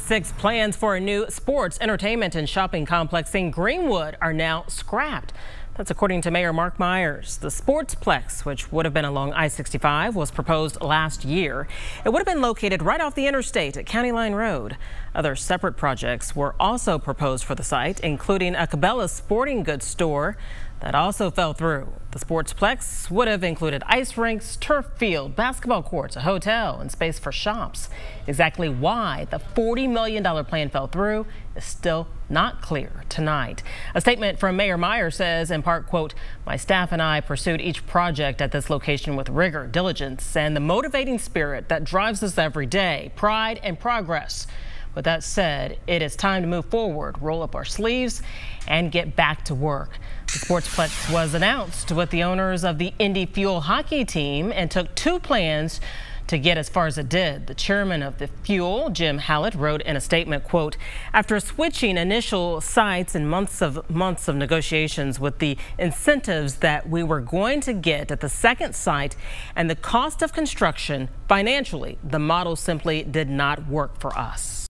6 plans for a new sports, entertainment and shopping complex in Greenwood are now scrapped. That's according to Mayor Mark Myers. The Sportsplex, which would have been along I-65, was proposed last year. It would have been located right off the interstate at County Line Road. Other separate projects were also proposed for the site, including a Cabela's sporting goods store that also fell through. The Sportsplex would have included ice rinks, turf field, basketball courts, a hotel, and space for shops. Exactly why the $40 million plan fell through is still not clear tonight. A statement from Mayor Myers says, in part, quote, "My staff and I pursued each project at this location with rigor, diligence, and the motivating spirit that drives us every day, pride and progress. With that said, it is time to move forward, roll up our sleeves, and get back to work." The Sportsplex was announced with the owners of the Indy Fuel hockey team and took 2 plans to get as far as it did. The chairman of the Fuel, Jim Hallett, wrote in a statement, quote, "After switching initial sites and months of negotiations with the incentives that we were going to get at the second site and the cost of construction financially, the model simply did not work for us."